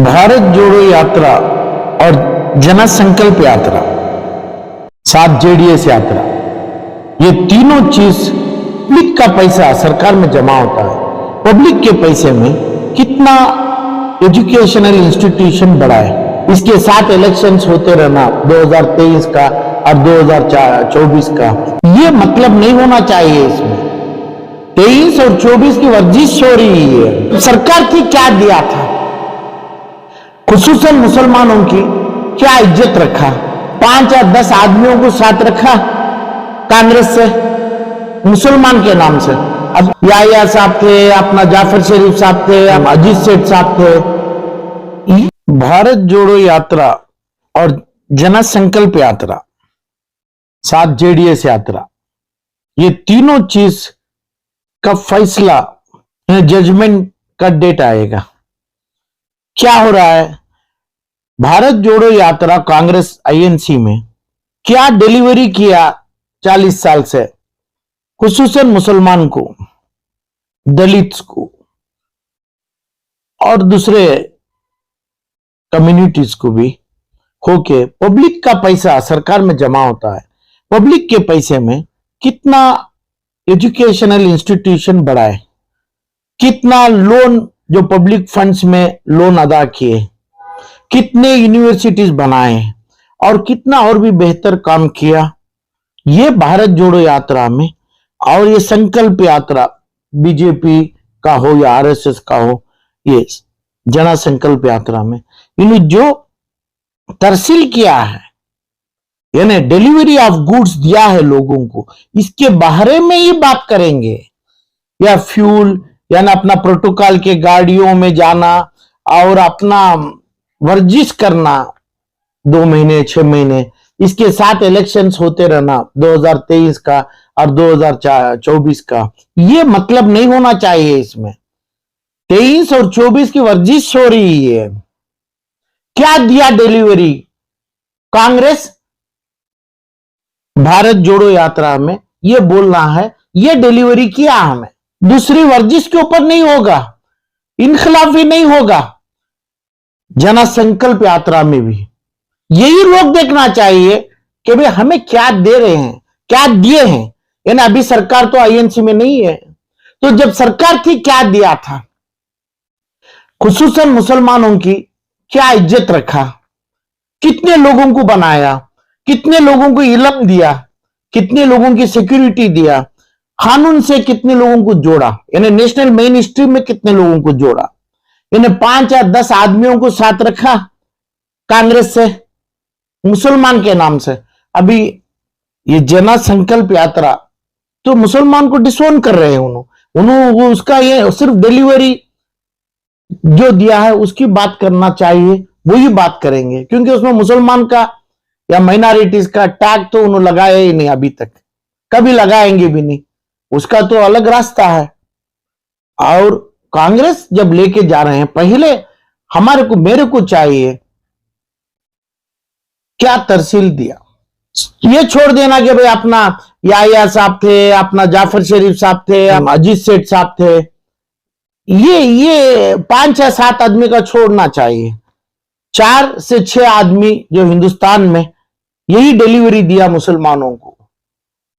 भारत जोड़ो यात्रा और जन संकल्प यात्रा, साथ जेडीएस यात्रा, ये तीनों चीज पब्लिक का पैसा सरकार में जमा होता है। पब्लिक के पैसे में कितना एजुकेशनल इंस्टीट्यूशन बढ़ा है, इसके साथ इलेक्शंस होते रहना 2023 का और 2024 का, ये मतलब नहीं होना चाहिए। इसमें 23 और 24 की वर्जिश हो रही है। सरकार की क्या दिया था, खुसूसन मुसलमानों की क्या इज्जत रखा, 5 या 10 आदमियों को साथ रखा कांग्रेस से मुसलमान के नाम से। अब याया साहब थे, अपना जाफर शरीफ साहब थे, अजीत सेठ साहब थे। भारत जोड़ो यात्रा और जन संकल्प यात्रा, साथ जेडीएस यात्रा, ये तीनों चीज का फैसला जजमेंट का डेट आएगा। क्या हो रहा है, भारत जोड़ो यात्रा कांग्रेस आईएनसी में क्या डिलीवरी किया 40 साल से, खुसूसन मुसलमान को, दलित्स को और दूसरे कम्युनिटीज को भी होके पब्लिक का पैसा सरकार में जमा होता है। पब्लिक के पैसे में कितना एजुकेशनल इंस्टीट्यूशन बढ़ाए, कितना लोन जो पब्लिक फंड्स में लोन अदा किए, कितने यूनिवर्सिटीज बनाए और कितना और भी बेहतर काम किया। ये भारत जोड़ो यात्रा में और ये संकल्प यात्रा बीजेपी का हो या आरएसएस का हो, ये जन संकल्प यात्रा में इन्होंने जो तरसील किया है, यानी डिलीवरी ऑफ गुड्स दिया है लोगों को, इसके बारे में ही बात करेंगे। या फ्यूल यानी अपना प्रोटोकॉल के गाड़ियों में जाना और अपना वर्जिश करना 2 महीने 6 महीने, इसके साथ इलेक्शंस होते रहना 2023 का और 2024 का, ये मतलब नहीं होना चाहिए। इसमें 23 और 24 की वर्जिश हो रही है। क्या दिया डिलीवरी कांग्रेस भारत जोड़ो यात्रा में, ये बोलना है ये डिलीवरी किया हमें। दूसरी वर्जिश के ऊपर नहीं होगा, इनखिलाफी नहीं होगा। जन संकल्प यात्रा में भी यही लोग देखना चाहिए कि भाई हमें क्या दे रहे हैं, क्या दिए हैं। यानी अभी सरकार तो आईएनसी में नहीं है, तो जब सरकार थी क्या दिया था, खुसूसन मुसलमानों की क्या इज्जत रखा, कितने लोगों को बनाया, कितने लोगों को इल्म दिया, कितने लोगों की सिक्योरिटी दिया, कानून से कितने लोगों को जोड़ा, यानी नेशनल मेन स्ट्रीम में कितने लोगों को जोड़ा, यानी 5 या 10 आदमियों को साथ रखा कांग्रेस से मुसलमान के नाम से। अभी ये जन संकल्प यात्रा तो मुसलमान को डिसोन कर रहे हैं उन्होंने उसका ये सिर्फ डिलीवरी जो दिया है उसकी बात करना चाहिए, वही बात करेंगे, क्योंकि उसमें मुसलमान का या माइनॉरिटीज का टैग तो उन्होंने लगाया ही नहीं अभी तक, कभी लगाएंगे भी नहीं, उसका तो अलग रास्ता है। और कांग्रेस जब लेके जा रहे हैं, पहले हमारे को मेरे को चाहिए क्या तरसील दिया। ये छोड़ देना कि भाई अपना याया साहब थे, अपना जाफर शरीफ साहब थे, अजीत सेठ साहब थे, ये 5 या 7 आदमी का छोड़ना चाहिए। 4 से 6 आदमी जो हिंदुस्तान में यही डिलीवरी दिया मुसलमानों को,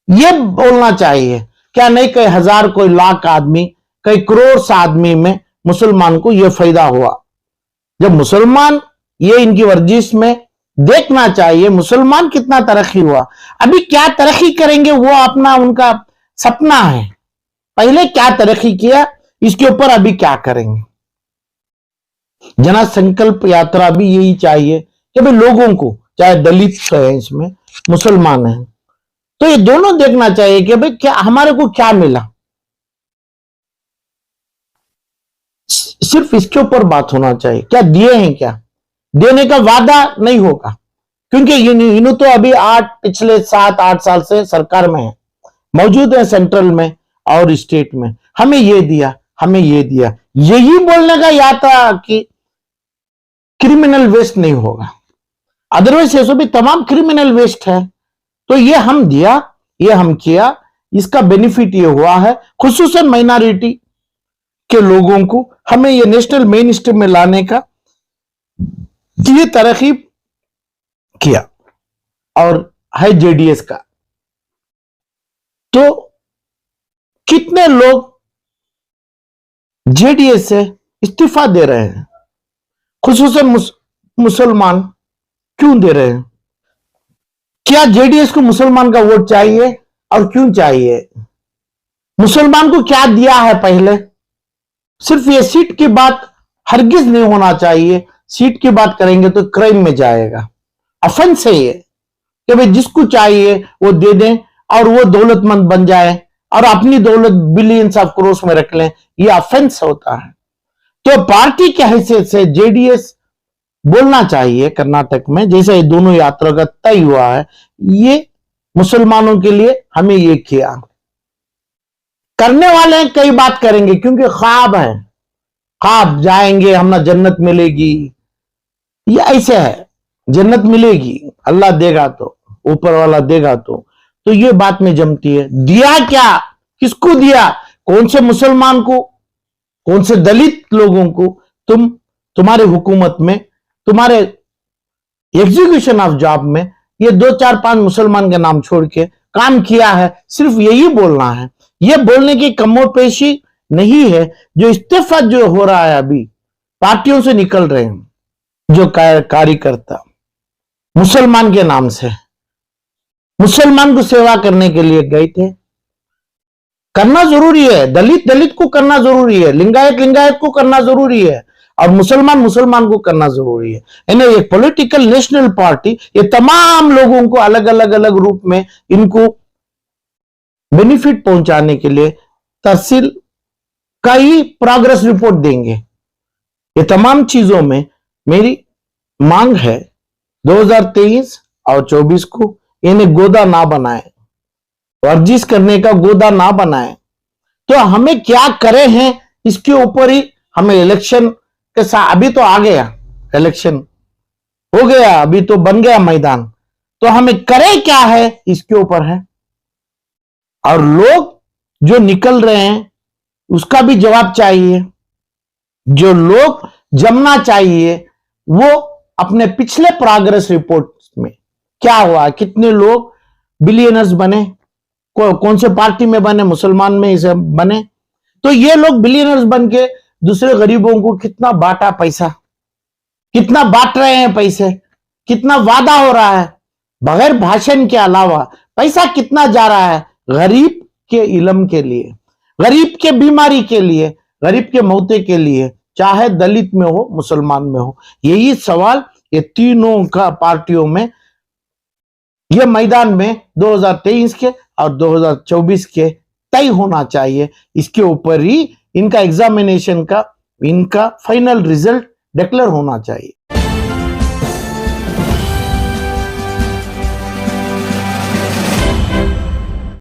ये बोलना चाहिए। क्या नहीं कई हजार, कोई लाख आदमी, कई करोड़ आदमी में मुसलमान को यह फायदा हुआ। जब मुसलमान ये इनकी वर्जिश में देखना चाहिए मुसलमान कितना तरक्की हुआ। अभी क्या तरक्की करेंगे वो अपना उनका सपना है, पहले क्या तरक्की किया इसके ऊपर अभी क्या करेंगे। जन संकल्प यात्रा भी यही चाहिए कि भाई लोगों को, चाहे दलित है इसमें, मुसलमान है, तो ये दोनों देखना चाहिए कि भाई क्या हमारे को क्या मिला। सिर्फ इसके ऊपर बात होना चाहिए, क्या दिए हैं, क्या देने का वादा नहीं होगा, क्योंकि इन्हों तो अभी पिछले 7-8 साल से सरकार में है, मौजूद है सेंट्रल में और स्टेट में, हमें ये दिया, हमें ये दिया, यही बोलने का यात्रा कि क्रिमिनल वेस्ट नहीं होगा। अदरवाइज ऐसा भी तमाम क्रिमिनल वेस्ट है। तो ये हम दिया, ये हम किया, इसका बेनिफिट ये हुआ है खुसूसन माइनॉरिटी के लोगों को, हमें ये नेशनल मेन स्ट्रीम में लाने का कि ये तरक्की किया और है जेडीएस का, तो कितने लोग जेडीएस से इस्तीफा दे रहे हैं, खुसूसन मुसलमान क्यों दे रहे हैं? क्या जेडीएस को मुसलमान का वोट चाहिए और क्यों चाहिए? मुसलमान को क्या दिया है पहले? सिर्फ ये सीट की बात हरगिज नहीं होना चाहिए। सीट की बात करेंगे तो क्राइम में जाएगा, ऑफेंस है ये कि भाई जिसको चाहिए वो दे दें और वो दौलतमंद बन जाए और अपनी दौलत बिलियंस ऑफ करोड़ में रख लें, ये ऑफेंस होता है। तो पार्टी की हैसियत से जेडीएस बोलना चाहिए कर्नाटक में, जैसे ये दोनों यात्रा का तय हुआ है, ये मुसलमानों के लिए हमें ये किया। करने वाले हैं कई बात करेंगे क्योंकि ख्वाब है, ख्वाब जाएंगे हम ना जन्नत मिलेगी, ये ऐसे है जन्नत मिलेगी अल्लाह देगा तो, ऊपर वाला देगा तो ये बात में जमती है। दिया क्या, किसको दिया, कौन से मुसलमान को, कौन से दलित लोगों को तुम्हारे हुकूमत में, तुम्हारे एग्जीक्यूशन ऑफ जॉब में ये 2 4 5 मुसलमान के नाम छोड़ के काम किया है। सिर्फ यही बोलना है, ये बोलने की कमोपेशी नहीं है। जो इस्तीफा जो हो रहा है अभी पार्टियों से निकल रहे हैं, जो कार्यकर्ता मुसलमान के नाम से मुसलमान को सेवा करने के लिए गए थे, करना जरूरी है, दलित को करना जरूरी है, लिंगायत को करना जरूरी है और मुसलमान को करना जरूरी है। यानी एक पॉलिटिकल नेशनल पार्टी ये तमाम लोगों को अलग अलग रूप में इनको बेनिफिट पहुंचाने के लिए तहसील का ही प्रोग्रेस रिपोर्ट देंगे। ये तमाम चीजों में मेरी मांग है 2023 और 24 को इन्हें गोदा ना बनाए, वर्जिश करने का गोदा ना बनाए। तो हमें क्या करे हैं इसके ऊपर ही हमें इलेक्शन के साथ, अभी तो आ गया इलेक्शन हो गया, अभी तो बन गया मैदान, तो हमें करे क्या है इसके ऊपर है। और लोग जो निकल रहे हैं उसका भी जवाब चाहिए। जो लोग जमना चाहिए वो अपने पिछले प्रोग्रेस रिपोर्ट में क्या हुआ, कितने लोग बिलियनर्स बने, कौन से पार्टी में बने, मुसलमान में इसे बने, तो ये लोग बिलियनर्स बन के दूसरे गरीबों को कितना बांटा पैसा, कितना बांट रहे हैं पैसे, कितना वादा हो रहा है बगैर भाषण के अलावा, पैसा कितना जा रहा है गरीब के इलम के लिए, गरीब के बीमारी के लिए, गरीब के मौते के लिए, चाहे दलित में हो मुसलमान में हो। यही सवाल ये तीनों का पार्टियों में ये मैदान में 2023 के और 2024 के तय होना चाहिए। इसके ऊपर ही इनका एग्जामिनेशन का इनका फाइनल रिजल्ट डिक्लेयर होना चाहिए।